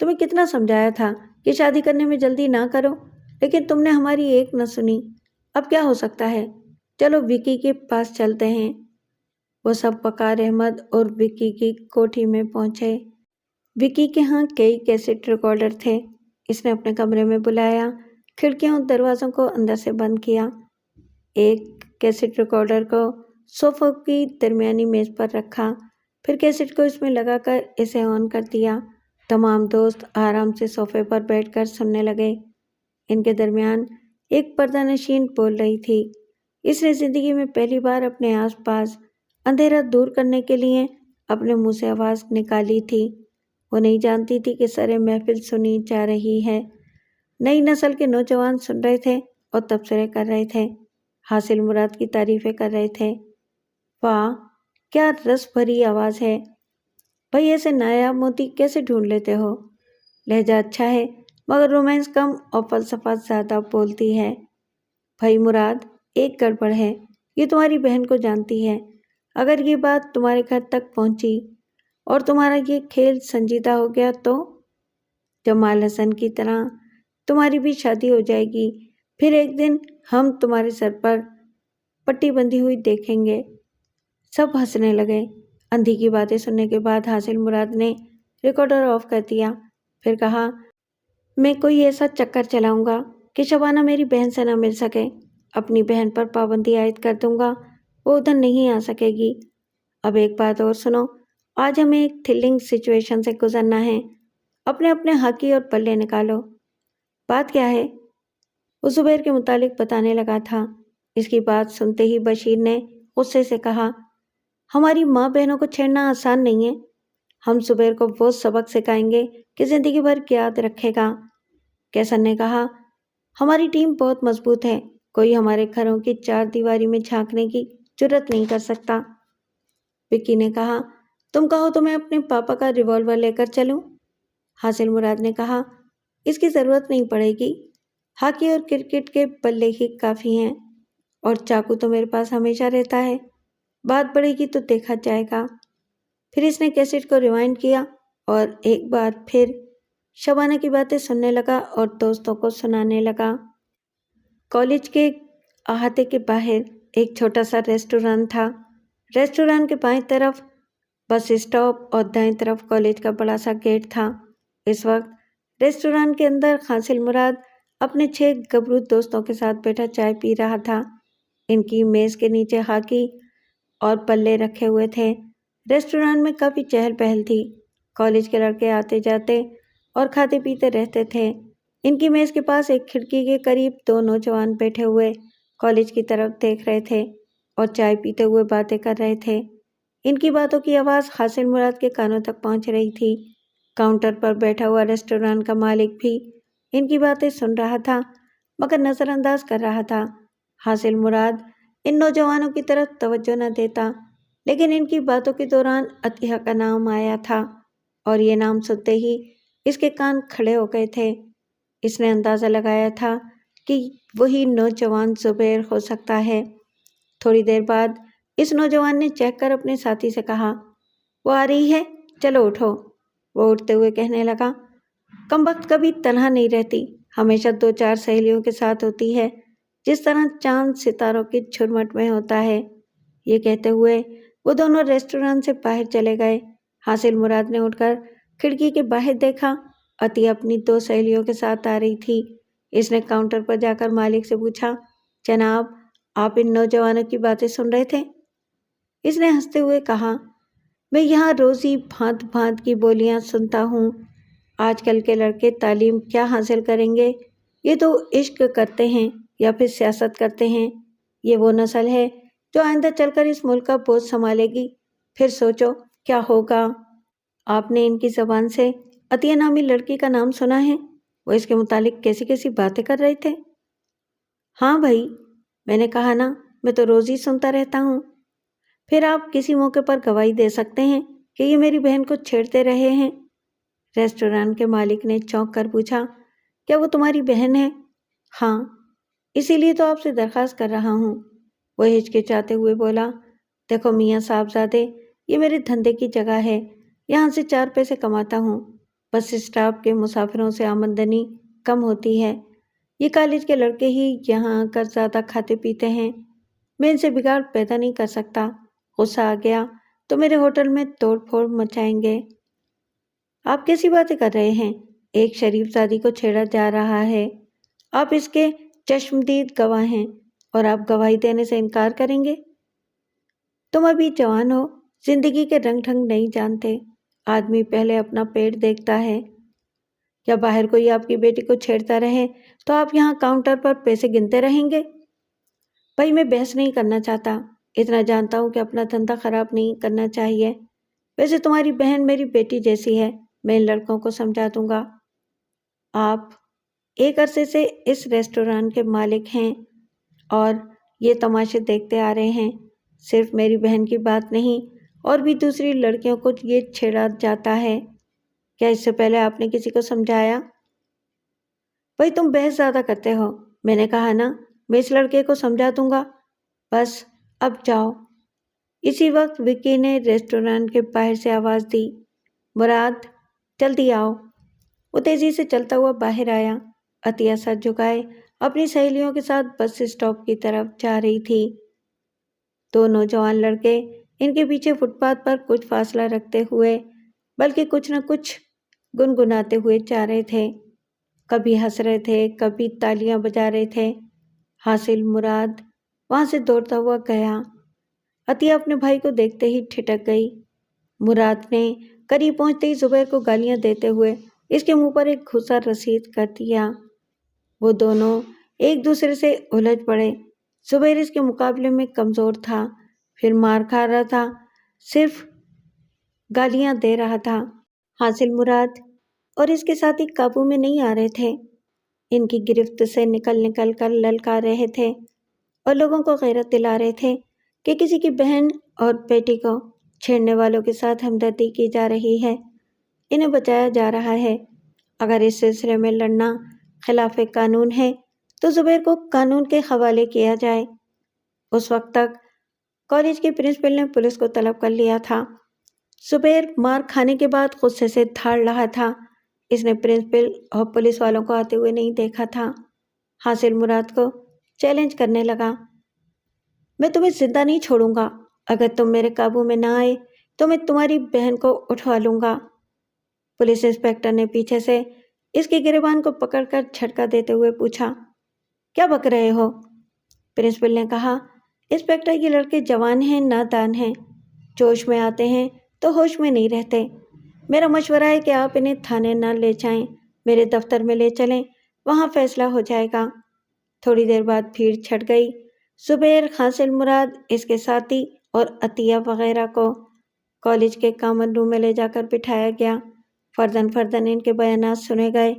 تمہیں کتنا سمجھایا تھا کہ شادی کرنے میں جلدی نہ کرو، لیکن تم نے ہماری ایک نہ سنی۔ اب کیا ہو سکتا ہے؟ چلو وکی کے پاس چلتے ہیں۔ وہ سب وقار احمد اور وکی کی کوٹھی میں پہنچے۔ وکی کے ہاں کئی کیسٹ ریکارڈر تھے۔ اس نے اپنے کمرے میں بلایا، کھڑکیوں اور دروازوں کو اندر سے بند کیا۔ ایک کیسٹ ریکارڈر کو صوفے کی درمیانی میز پر رکھا، پھر کیسٹ کو اس میں لگا کر اسے آن کر دیا۔ تمام دوست آرام سے صوفے پر بیٹھ کر سننے لگے۔ ان کے درمیان ایک پردہ نشین بول رہی تھی۔ اس نے زندگی میں پہلی بار اپنے آس پاس اندھیرا دور کرنے کے لیے اپنے منہ سے آواز نکالی تھی۔ وہ نہیں جانتی تھی کہ سرے محفل سنی جا رہی ہے۔ نئی نسل کے نوجوان سن رہے تھے اور تبصرے کر رہے تھے، حاصل مراد کی تعریفیں کر رہے تھے۔ واہ، کیا رس بھری آواز ہے! بھائی ایسے نایاب موتی کیسے ڈھونڈ لیتے ہو؟ لہجہ اچھا ہے مگر رومانس کم اور فلسفہ زیادہ بولتی ہے۔ بھائی مراد، ایک گڑبڑ ہے، یہ تمہاری بہن کو جانتی ہے۔ اگر یہ بات تمہارے گھر تک پہنچی اور تمہارا یہ کھیل سنجیدہ ہو گیا تو جمال حسن کی طرح تمہاری بھی شادی ہو جائے گی۔ پھر ایک دن ہم تمہارے سر پر پٹی بندھی ہوئی دیکھیں گے۔ سب ہنسنے لگے۔ اندھی کی باتیں سننے کے بعد حاصل مراد نے ریکارڈر آف کر دیا، پھر کہا، میں کوئی ایسا چکر چلاؤں گا کہ شبانہ میری بہن سے نہ مل سکے۔ اپنی بہن پر پابندی عائد کر دوں گا، وہ ادھر نہیں آ سکے گی۔ اب ایک بات اور سنو، آج ہمیں ایک تھرلنگ سچویشن سے گزرنا ہے۔ اپنے اپنے ہاکی اور پلے نکالو۔ بات کیا ہے؟ وہ زبیر کے متعلق بتانے لگا تھا۔ اس کی بات سنتے ہی بشیر نے غصے سے کہا، ہماری ماں بہنوں کو چھیڑنا آسان نہیں ہے۔ ہم زبیر کو وہ سبق سکھائیں گے کہ زندگی بھر یاد رکھے گا۔ کیسر نے کہا، ہماری ٹیم بہت مضبوط ہے، کوئی ہمارے گھروں کی چار دیواری میں جھانکنے کی جرات نہیں کر سکتا۔ وکی نے کہا، تم کہو تو میں اپنے پاپا کا ریوالور لے کر چلوں؟ حاصل مراد نے کہا، اس کی ضرورت نہیں پڑے گی، ہاکی اور کرکٹ کے بلے ہی کافی ہیں، اور چاقو تو میرے پاس ہمیشہ رہتا ہے، بات بڑھے گی تو دیکھا جائے گا۔ پھر اس نے کیسٹ کو ریوائنڈ کیا اور ایک بار پھر شبانہ کی باتیں سننے لگا اور دوستوں کو سنانے لگا۔ کالج کے احاطے کے باہر ایک چھوٹا سا ریسٹوران تھا۔ ریسٹوران کے بائیں طرف بس اسٹاپ اور دائیں طرف کالج کا بڑا سا گیٹ تھا۔ اس وقت ریسٹوران کے اندر حاصل مراد اپنے 6 گبرو دوستوں کے ساتھ بیٹھا چائے پی رہا تھا۔ ان کی میز کے نیچے ہاکی اور بلے رکھے ہوئے تھے۔ ریسٹوران میں کافی چہل پہل تھی۔ کالج کے لڑکے آتے جاتے اور کھاتے پیتے رہتے تھے۔ ان کی میز کے پاس ایک کھڑکی کے قریب 2 نوجوان بیٹھے ہوئے کالج کی طرف دیکھ رہے تھے اور چائے پیتے ہوئے باتیں کر رہے تھے۔ ان کی باتوں کی آواز حاصل مراد کے کانوں تک پہنچ رہی تھی۔ کاؤنٹر پر بیٹھا ہوا ریسٹوران کا مالک بھی ان کی باتیں سن رہا تھا مگر نظر انداز کر رہا تھا۔ حاصل مراد ان نوجوانوں کی طرف توجہ نہ دیتا، لیکن ان کی باتوں کے دوران عطیہ کا نام آیا تھا اور یہ نام سنتے ہی اس کے کان کھڑے ہو گئے تھے۔ اس نے اندازہ لگایا تھا کہ وہی نوجوان زبیر ہو سکتا ہے۔ تھوڑی دیر بعد اس نوجوان نے چہک کر اپنے ساتھی سے کہا، وہ آ رہی ہے، چلو اٹھو۔ وہ اٹھتے ہوئے کہنے لگا، کمبخت کبھی تنہا نہیں رہتی، ہمیشہ 2-4 سہیلیوں کے ساتھ ہوتی ہے، جس طرح چاند ستاروں کی جھرمٹ میں ہوتا ہے۔ یہ کہتے ہوئے وہ دونوں ریسٹوران سے باہر چلے گئے۔ حاصل مراد نے اٹھ کر کھڑکی کے باہر دیکھا، عطیہ اپنی 2 سہیلیوں کے ساتھ آ رہی تھی۔ اس نے کاؤنٹر پر جا کر مالک سے پوچھا، جناب، آپ ان نوجوانوں کی باتیں سن رہے تھے؟ اس نے ہنستے ہوئے کہا، میں یہاں روز ہی بھانت بھانت کی بولیاں سنتا ہوں۔ آج کل کے لڑکے تعلیم کیا حاصل کریں گے؟ یہ تو عشق کرتے ہیں یا پھر سیاست کرتے ہیں۔ یہ وہ نسل ہے جو آئندہ چل کر اس ملک کا بوجھ سنبھالے گی، پھر سوچو کیا ہوگا۔ آپ نے ان کی زبان سے عطیہ نامی لڑکی کا نام سنا ہے؟ وہ اس کے متعلق کیسی کیسی باتیں کر رہے تھے؟ ہاں بھائی، میں نے کہا نا، میں تو روز ہی سنتا رہتا ہوں۔ پھر آپ کسی موقع پر گواہی دے سکتے ہیں کہ یہ میری بہن کو چھیڑتے رہے ہیں؟ ریسٹوران کے مالک نے چونک کر پوچھا، کیا وہ تمہاری بہن ہے؟ ہاں، اسی لیے تو آپ سے درخواست کر رہا ہوں۔ وہ ہچکچاتے ہوئے بولا، دیکھو میاں صاحبزادے، یہ میرے دھندے کی جگہ ہے، یہاں سے 4 پیسے کماتا ہوں، بس اسٹاپ کے مسافروں سے آمدنی کم ہوتی ہے۔ یہ کالج کے لڑکے ہی یہاں آ کر زیادہ کھاتے پیتے ہیں۔ میں ان سے بگاڑ پیدا نہیں کر سکتا۔ غصہ آ گیا تو میرے ہوٹل میں توڑ پھوڑ مچائیں گے۔ آپ کیسی باتیں کر رہے ہیں؟ ایک شریف زادی کو چھیڑا جا رہا ہے۔ آپ اس کے چشمدید گواہ ہیں اور آپ گواہی دینے سے انکار کریں گے؟ تم ابھی جوان ہو، زندگی کے رنگ ڈھنگ نہیں جانتے۔ آدمی پہلے اپنا پیٹ دیکھتا ہے۔ یا باہر کوئی آپ کی بیٹی کو چھیڑتا رہے تو آپ یہاں کاؤنٹر پر پیسے گنتے رہیں گے؟ بھائی میں بحث نہیں کرنا چاہتا، اتنا جانتا ہوں کہ اپنا دھندا خراب نہیں کرنا چاہیے۔ ویسے تمہاری بہن میری بیٹی جیسی ہے، میں ان لڑکوں کو سمجھا دوں گا۔ آپ ایک عرصے سے اس ریسٹوران کے مالک ہیں اور یہ تماشے دیکھتے آ رہے ہیں۔ صرف میری بہن کی بات نہیں، اور بھی دوسری لڑکیوں کو یہ چھیڑا جاتا ہے۔ کیا اس سے پہلے آپ نے کسی کو سمجھایا؟ بھائی تم بحث زیادہ کرتے ہو۔ میں نے کہا نا، میں اس لڑکے کو سمجھا دوں گا۔ بس اب جاؤ۔ اسی وقت وکی نے ریسٹوران کے باہر سے آواز دی، مراد جلدی آؤ۔ وہ تیزی سے چلتا ہوا باہر آیا۔ عطیہ سر جھکائے اپنی سہیلیوں کے ساتھ بس اسٹاپ کی طرف جا رہی تھی۔ دو نوجوان لڑکے ان کے پیچھے فٹ پاتھ پر کچھ فاصلہ رکھتے ہوئے بلکہ کچھ نہ کچھ گنگناتے ہوئے جا رہے تھے۔ کبھی ہنس رہے تھے، کبھی تالیاں بجا رہے تھے۔ حاصل مراد وہاں سے دوڑتا ہوا گیا۔ عطیہ اپنے بھائی کو دیکھتے ہی ٹھٹک گئی۔ مراد نے قریب پہنچتے ہی زبیر کو گالیاں دیتے ہوئے اس کے منہ پر ایک گھوسا رسید کر دیا۔ وہ دونوں ایک دوسرے سے الجھ پڑے۔ زبیر اس کے مقابلے میں کمزور تھا، پھر مار کھا رہا تھا، صرف گالیاں دے رہا تھا۔ حاصل مراد اور اس کے ساتھی قابو میں نہیں آ رہے تھے۔ ان کی گرفت سے نکل نکل کر للکار رہے تھے اور لوگوں کو غیرت دلا رہے تھے کہ کسی کی بہن اور بیٹی کو چھیڑنے والوں کے ساتھ ہمدردی کی جا رہی ہے، انہیں بچایا جا رہا ہے۔ اگر اس سلسلے میں لڑنا خلاف قانون ہے تو زبیر کو قانون کے حوالے کیا جائے۔ اس وقت تک کالج کے پرنسپل نے پولیس کو طلب کر لیا تھا۔ زبیر مار کھانے کے بعد غصے سے دھاڑ رہا تھا۔ اس نے پرنسپل اور پولیس والوں کو آتے ہوئے نہیں دیکھا تھا۔ حاصل مراد کو چیلنج کرنے لگا، میں تمہیں زندہ نہیں چھوڑوں گا۔ اگر تم میرے قابو میں نہ آئے تو میں تمہاری بہن کو اٹھوا لوں گا۔ پولیس انسپکٹر نے پیچھے سے اس کے گریبان کو پکڑ کر جھٹکا دیتے ہوئے پوچھا، کیا بک رہے ہو؟ پرنسپل نے کہا، انسپکٹر یہ لڑکے جوان ہیں، نادان ہیں، جوش میں آتے ہیں تو ہوش میں نہیں رہتے۔ میرا مشورہ ہے کہ آپ انہیں تھانے نہ لے جائیں، میرے دفتر میں لے چلیں، وہاں فیصلہ ہو جائے گا۔ تھوڑی دیر بعد بھیڑ چھٹ گئی۔ زبیر، حاصل مراد، اس کے ساتھی اور عطیہ وغیرہ کو کالج کے کامن روم میں لے جا کر بٹھایا گیا۔ فرداً فرداً ان کے بیانات سنے گئے۔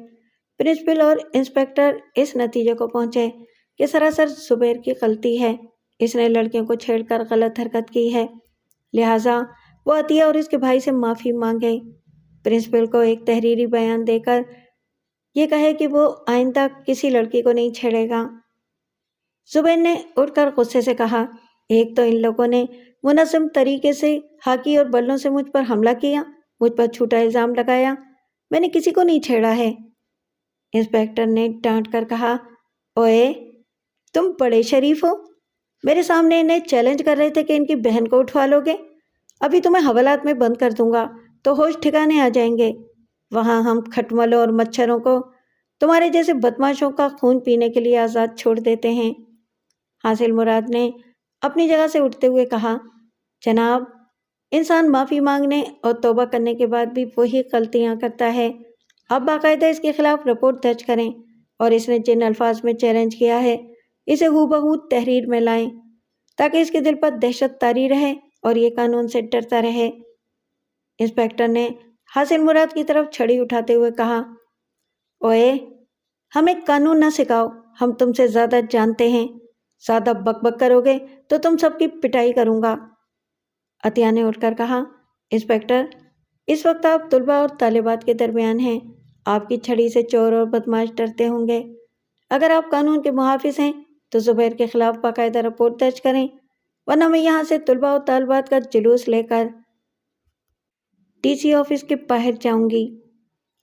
پرنسپل اور انسپکٹر اس نتیجے کو پہنچے کہ سراسر زبیر کی غلطی ہے، اس نے لڑکیوں کو چھیڑ کر غلط حرکت کی ہے، لہٰذا وہ عطیہ اور اس کے بھائی سے معافی مانگے۔ پرنسپل کو ایک تحریری بیان دے کر یہ کہے کہ وہ آئندہ کسی لڑکی کو نہیں چھیڑے گا۔ زبیر نے اٹھ کر غصے سے کہا، ایک تو ان لوگوں نے منظم طریقے سے ہاکی اور بلوں سے مجھ پر حملہ کیا، مجھ پر جھوٹا الزام لگایا، میں نے کسی کو نہیں چھیڑا ہے۔ انسپکٹر نے ڈانٹ کر کہا، اوئے تم بڑے شریف ہو، میرے سامنے انہیں چیلنج کر رہے تھے کہ ان کی بہن کو اٹھوا لو گے۔ ابھی تمہیں حوالات میں بند کر دوں گا تو ہوش ٹھکانے آ جائیں گے۔ وہاں ہم کھٹملوں اور مچھروں کو تمہارے جیسے بدماشوں کا خون پینے کے لیے آزاد چھوڑ دیتے ہیں۔ حاصل مراد نے اپنی جگہ سے اٹھتے ہوئے کہا، جناب، انسان معافی مانگنے اور توبہ کرنے کے بعد بھی وہی غلطیاں کرتا ہے۔ آپ باقاعدہ اس کے خلاف رپورٹ درج کریں اور اس نے جن الفاظ میں چیلنج کیا ہے اسے ہو بہو تحریر میں لائیں تاکہ اس کے دل پر دہشت طاری رہے اور یہ قانون سے ڈرتا رہے۔ انسپکٹر نے حاصل مراد کی طرف چھڑی اٹھاتے ہوئے کہا، اوئے ہمیں قانون نہ سکھاؤ، ہم تم سے زیادہ جانتے ہیں، زیادہ بک بک کرو گے تو تم سب کی پٹائی کروں گا۔ عطیہ نے اٹھ کر کہا، انسپکٹر اس وقت آپ طلباء اور طالبات کے درمیان ہیں، آپ کی چھڑی سے چور اور بدماش ڈرتے ہوں گے۔ اگر آپ قانون کے محافظ ہیں تو زبیر کے خلاف باقاعدہ رپورٹ درج کریں، ورنہ میں یہاں سے طلباء اور طالبات کا جلوس لے کر ڈی سی آفس کے باہر جاؤں گی۔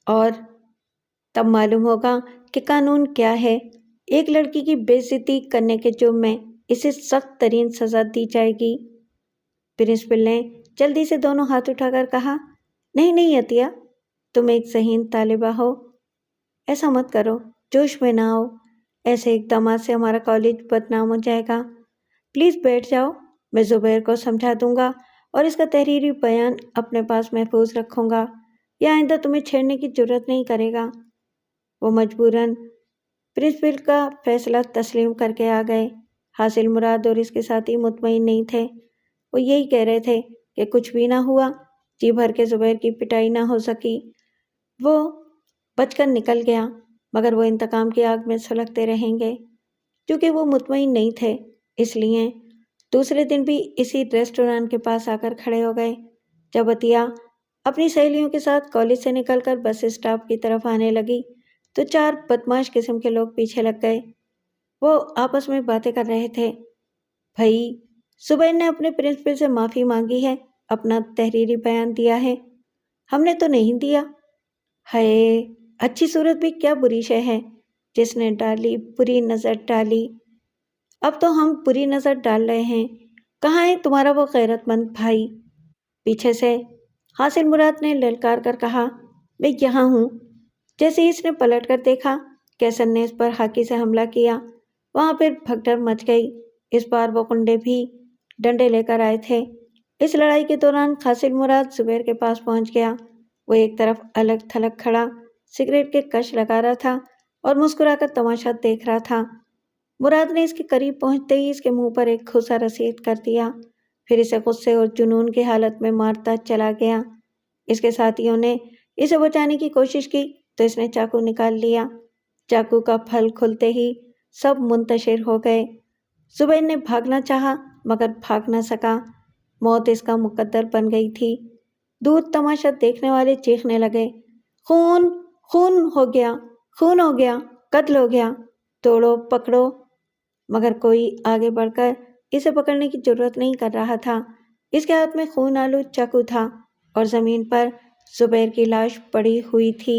اور تب معلوم ہوگا کہ قانون کیا ہے۔ ایک لڑکی کی بے عزتی کرنے کے جرم میں اسے سخت ترین سزا دی جائے گی۔ پرنسپل نے جلدی سے دونوں ہاتھ اٹھا کر کہا، نہیں نہیں عطیہ، تم ایک ذہین طالبہ ہو، ایسا مت کرو، جوش میں نہ آؤ، ایسے اقدامات سے ہمارا کالج بدنام ہو جائے گا۔ پلیز بیٹھ جاؤ، میں زبیر کو سمجھا دوں گا اور اس کا تحریری بیان اپنے پاس محفوظ رکھوں گا، یا آئندہ تمہیں چھیڑنے کی جرات نہیں کرے گا۔ وہ مجبوراً پرنسپل کا فیصلہ تسلیم کر کے آ گئے۔ حاصل مراد اور اس کے ساتھی مطمئن نہیں تھے۔ وہ یہی کہہ رہے تھے کہ کچھ بھی نہ ہوا، جی بھر کے زبیر کی پٹائی نہ ہو سکی، وہ بچ کر نکل گیا، مگر وہ انتقام کی آگ میں سلگتے رہیں گے۔ کیونکہ وہ مطمئن نہیں تھے، اس لیے دوسرے دن بھی اسی ریسٹوران کے پاس آ کر کھڑے ہو گئے۔ جب عطیہ اپنی سہیلیوں کے ساتھ کالج سے نکل کر بس اسٹاپ کی طرف آنے لگی تو 4 بدماش قسم کے لوگ پیچھے لگ گئے۔ وہ آپس میں باتیں کر رہے تھے۔ بھائی، زبیر نے اپنے پرنسپل سے معافی مانگی ہے، اپنا تحریری بیان دیا ہے، ہم نے تو نہیں دیا۔ ہائے، اچھی صورت بھی کیا بری شے ہے، جس نے ڈالی بری نظر ڈالی، اب تو ہم بری نظر ڈال رہے ہیں، کہاں ہے تمہارا وہ غیرت مند بھائی؟ پیچھے سے حاصل مراد نے للکار کر کہا، میں یہاں ہوں۔ جیسے ہی اس نے پلٹ کر دیکھا، کیسر نے اس پر ہاکی سے حملہ کیا، وہاں پھر بھگدڑ مچ گئی۔ اس بار وہ گنڈے بھی ڈنڈے لے کر آئے تھے۔ اس لڑائی کے دوران حاصل مراد زبیر کے پاس پہنچ گیا۔ وہ ایک طرف الگ تھلگ کھڑا سگریٹ کے کش لگا رہا تھا اور مسکرا کر تماشا دیکھ رہا تھا۔ مراد نے اس کے قریب پہنچتے ہی اس کے منہ پر ایک گھوسا رسید کر دیا، پھر اسے غصے اور جنون کی حالت میں مارتا چلا گیا۔ اس کے ساتھیوں نے اسے بچانے کی کوشش کی تو اس نے چاقو نکال لیا۔ چاقو کا پھل کھلتے ہی سب منتشر ہو گئے۔ زبیر نے بھاگنا چاہا مگر بھاگ نہ سکا، موت اس کا مقدر بن گئی تھی۔ دور تماشا دیکھنے والے چیخنے لگے، خون خون ہو گیا، خون ہو گیا، قتل ہو گیا، توڑو پکڑو، مگر کوئی آگے بڑھ کر اسے پکڑنے کی جرات نہیں کر رہا تھا۔ اس کے ہاتھ میں خون آلود چاقو تھا اور زمین پر زبیر کی لاش پڑی ہوئی تھی۔